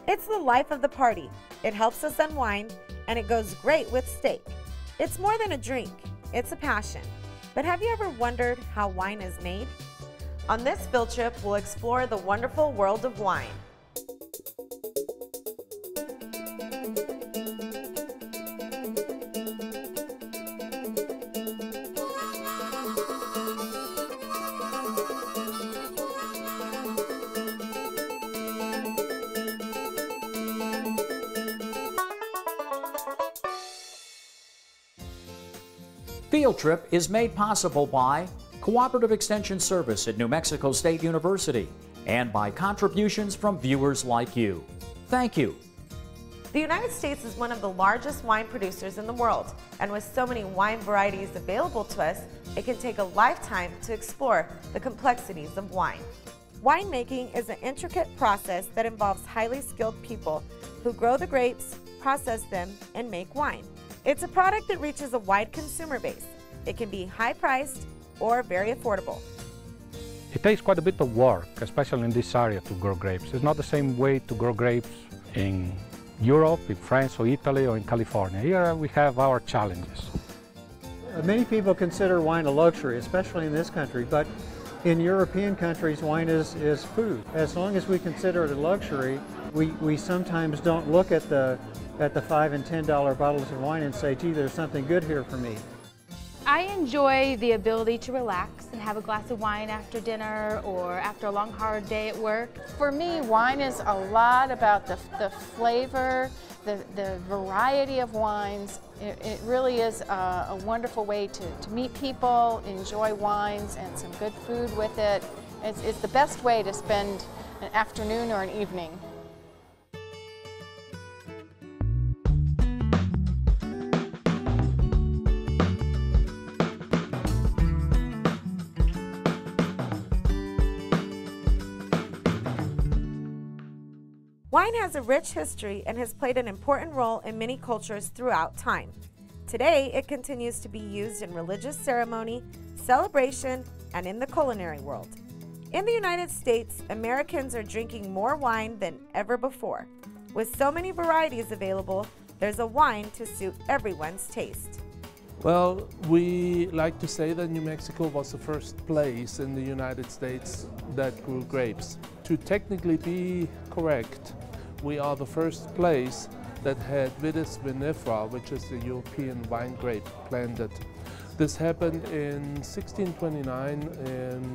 It's the life of the party. It helps us unwind, and it goes great with steak. It's more than a drink, it's a passion. But have you ever wondered how wine is made? On this field trip, we'll explore the wonderful world of wine. Field Trip is made possible by Cooperative Extension Service at New Mexico State University and by contributions from viewers like you. Thank you. The United States is one of the largest wine producers in the world, and with so many wine varieties available to us, it can take a lifetime to explore the complexities of wine. Winemaking is an intricate process that involves highly skilled people who grow the grapes, process them, and make wine. It's a product that reaches a wide consumer base. It can be high-priced or very affordable. It takes quite a bit of work, especially in this area, to grow grapes. It's not the same way to grow grapes in Europe, in France or Italy or in California. Here we have our challenges. Many people consider wine a luxury, especially in this country, but in European countries, wine is food. As long as we consider it a luxury, we sometimes don't look at the $5 and $10 bottles of wine and say, gee, there's something good here for me. I enjoy the ability to relax and have a glass of wine after dinner or after a long, hard day at work. For me, wine is a lot about the flavor, the variety of wines. It really is a wonderful way to meet people, enjoy wines and some good food with it. It's the best way to spend an afternoon or an evening. Wine has a rich history and has played an important role in many cultures throughout time. Today, it continues to be used in religious ceremony, celebration, and in the culinary world. In the United States, Americans are drinking more wine than ever before. With so many varieties available, there's a wine to suit everyone's taste. Well, we like to say that New Mexico was the first place in the United States that grew grapes. To technically be correct, we are the first place that had Vitis vinifera, which is the European wine grape, planted. This happened in 1629 in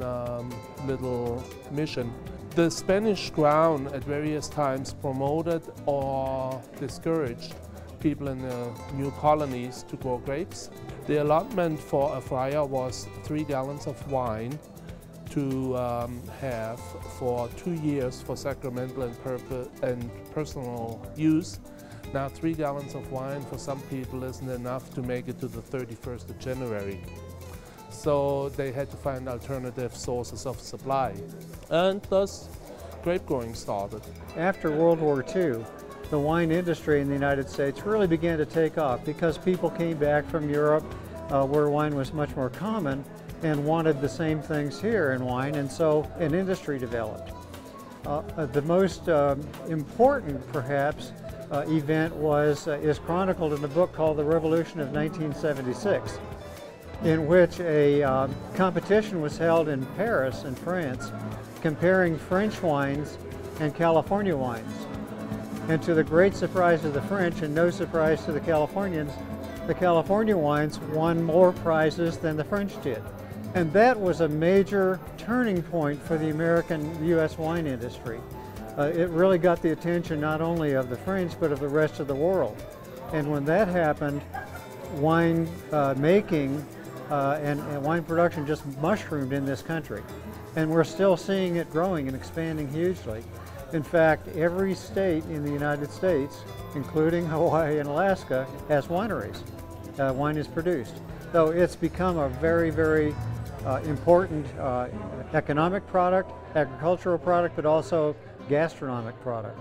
Little Mission. The Spanish crown at various times promoted or discouraged people in the new colonies to grow grapes. The allotment for a friar was 3 gallons of wine to have for 2 years for sacramental and personal use. Now 3 gallons of wine for some people isn't enough to make it to the 31st of January. So they had to find alternative sources of supply. And thus grape growing started. After World War II, the wine industry in the United States really began to take off because people came back from Europe where wine was much more common and wanted the same things here in wine, and so an industry developed. The most important, perhaps, event is chronicled in a book called The Revolution of 1976, in which a competition was held in Paris, in France, comparing French wines and California wines. And to the great surprise of the French and no surprise to the Californians, the California wines won more prizes than the French did. And that was a major turning point for the American U.S. wine industry. It really got the attention not only of the French, but of the rest of the world. And when that happened, wine making and wine production just mushroomed in this country. And we're still seeing it growing and expanding hugely. In fact, every state in the United States, including Hawaii and Alaska, has wineries. Wine is produced. So it's become a very, very important economic product, agricultural product, but also gastronomic product.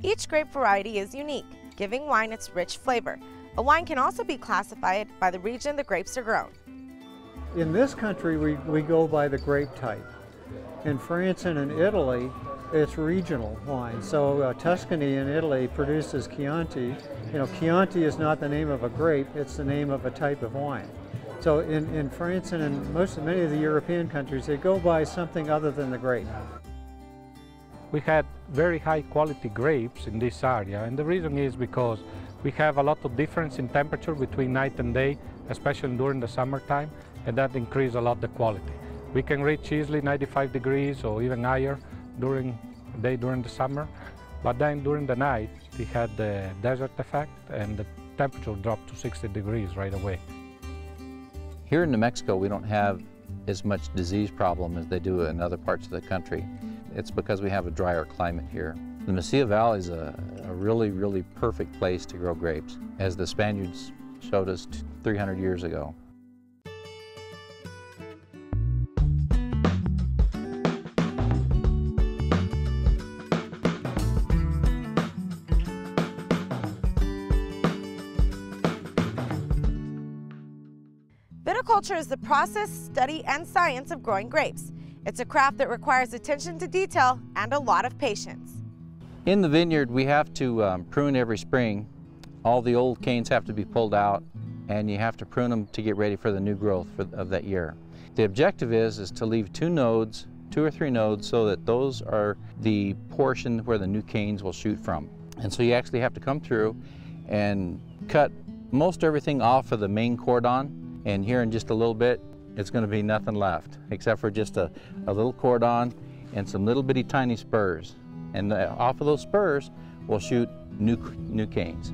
Each grape variety is unique, giving wine its rich flavor. A wine can also be classified by the region the grapes are grown. In this country, we go by the grape type. In France and in Italy, it's regional wine. So Tuscany in Italy produces Chianti. You know, Chianti is not the name of a grape, it's the name of a type of wine. So in France and in many of the European countries, they go by something other than the grape. We had very high quality grapes in this area, and the reason is because we have a lot of difference in temperature between night and day, especially during the summertime, and that increases a lot the quality. We can reach easily 95 degrees or even higher during the day during the summer, but then during the night we had the desert effect and the temperature dropped to 60 degrees right away. Here in New Mexico, we don't have as much disease problem as they do in other parts of the country. It's because we have a drier climate here. The Mesilla Valley is a really, really perfect place to grow grapes, as the Spaniards showed us 300 years ago. Viticulture is the process, study, and science of growing grapes. It's a craft that requires attention to detail and a lot of patience. In the vineyard, we have to prune every spring. All the old canes have to be pulled out, and you have to prune them to get ready for the new growth of that year. The objective is to leave 2 or 3 nodes, so that those are the portion where the new canes will shoot from. And so you actually have to come through and cut most everything off of the main cordon, and here in just a little bit, it's going to be nothing left, except for just a little cordon and some little bitty tiny spurs. And off of those spurs, we'll shoot new canes.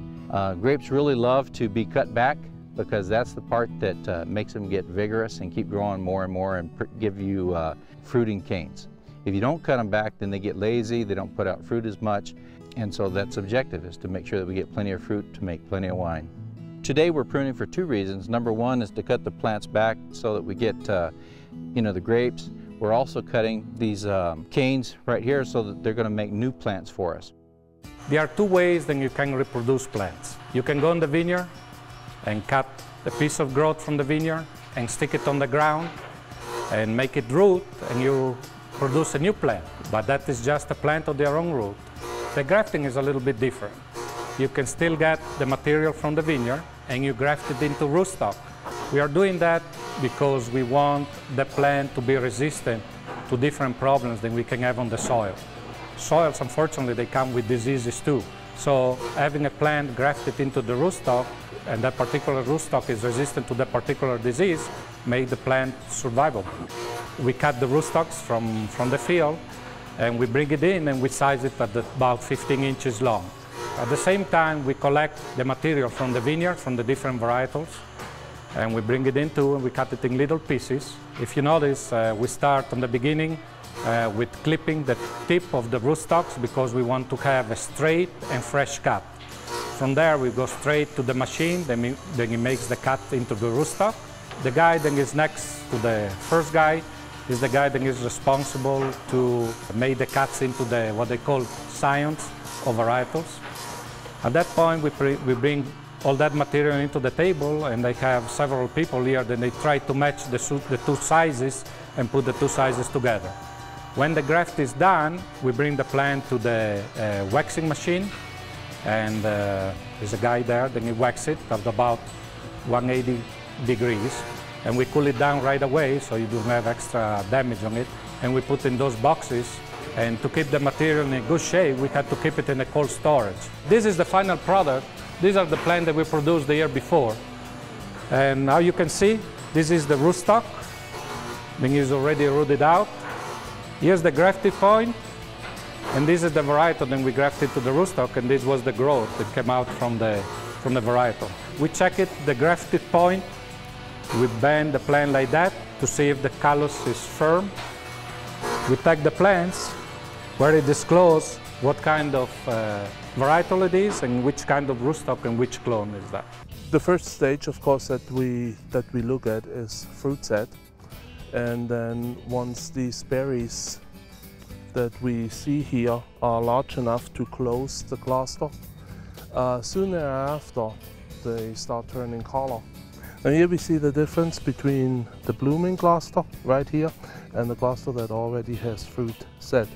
Grapes really love to be cut back because that's the part that makes them get vigorous and keep growing more and more and give you fruiting canes. If you don't cut them back, then they get lazy, they don't put out fruit as much, and so that's objective, is to make sure that we get plenty of fruit to make plenty of wine. Today we're pruning for 2 reasons. Number 1 is to cut the plants back so that we get the grapes. We're also cutting these canes right here so that they're going to make new plants for us. There are 2 ways that you can reproduce plants. You can go in the vineyard and cut a piece of growth from the vineyard and stick it on the ground and make it root, and you produce a new plant. But that is just a plant of their own root. The grafting is a little bit different. You can still get the material from the vineyard and you graft it into rootstock. We are doing that because we want the plant to be resistant to different problems that we can have on the soil. Soils, unfortunately, they come with diseases too. So having a plant grafted into the rootstock, and that particular rootstock is resistant to that particular disease, make the plant survivable. We cut the rootstocks from the field and we bring it in and we size it at about 15 inches long. At the same time, we collect the material from the vineyard, from the different varietals, and we bring it into and we cut it in little pieces. If you notice, we start from the beginning with clipping the tip of the rootstocks because we want to have a straight and fresh cut. From there, we go straight to the machine, then it makes the cut into the rootstock. The guy that is next to the first guy is the guy that is responsible to make the cuts into the what they call scions or varietals. At that point, we bring all that material into the table, and I have several people here that they try to match the 2 sizes and put the 2 sizes together. When the graft is done, we bring the plant to the waxing machine, and there's a guy there, then he waxes it at about 180 degrees, and we cool it down right away so you don't have extra damage on it, and we put in those boxes. And to keep the material in good shape, we had to keep it in a cold storage. This is the final product. These are the plants that we produced the year before. And now you can see, this is the rootstock. Then it's already rooted out. Here's the grafted point. And this is the varietal that we grafted to the rootstock, and this was the growth that came out from the varietal. We check it, the grafted point. We bend the plant like that to see if the callus is firm. We take the plants where it discloses what kind of varietal it is and which kind of rootstock and which clone is that. The first stage, of course, that we look at is fruit set, and then once these berries that we see here are large enough to close the cluster. Soon thereafter, they start turning color. And here we see the difference between the blooming cluster right here and the cluster that already has fruit set.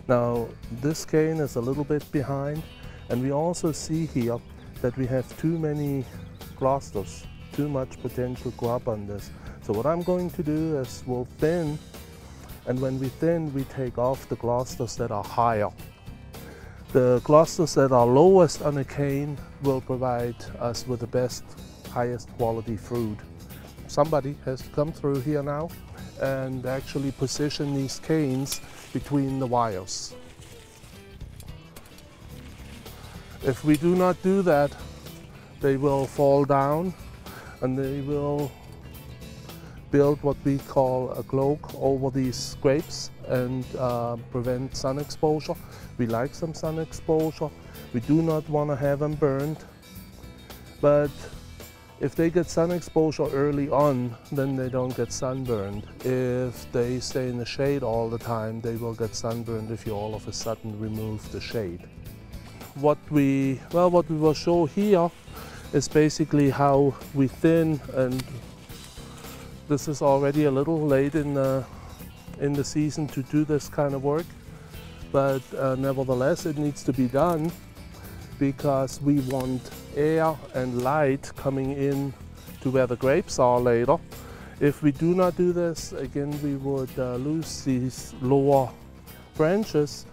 Now, this cane is a little bit behind, and we also see here that we have too many clusters, too much potential grub on this. So what I'm going to do is we'll thin, and when we thin, we take off the clusters that are higher. The clusters that are lowest on a cane will provide us with the best, highest quality fruit. Somebody has to come through here now and actually position these canes between the wires. If we do not do that, they will fall down and they will build what we call a cloak over these grapes and prevent sun exposure. We like some sun exposure. We do not want to have them burned, but if they get sun exposure early on, then they don't get sunburned. If they stay in the shade all the time, they will get sunburned if you all of a sudden remove the shade. What we will show here is basically how we thin, and this is already a little late in the season to do this kind of work, but nevertheless it needs to be done because we want air and light coming in to where the grapes are later. If we do not do this, again we would lose these lower branches,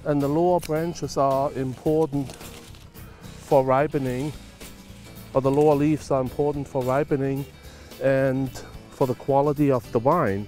and the lower branches are important for ripening, or the lower leaves are important for ripening and for the quality of the wine.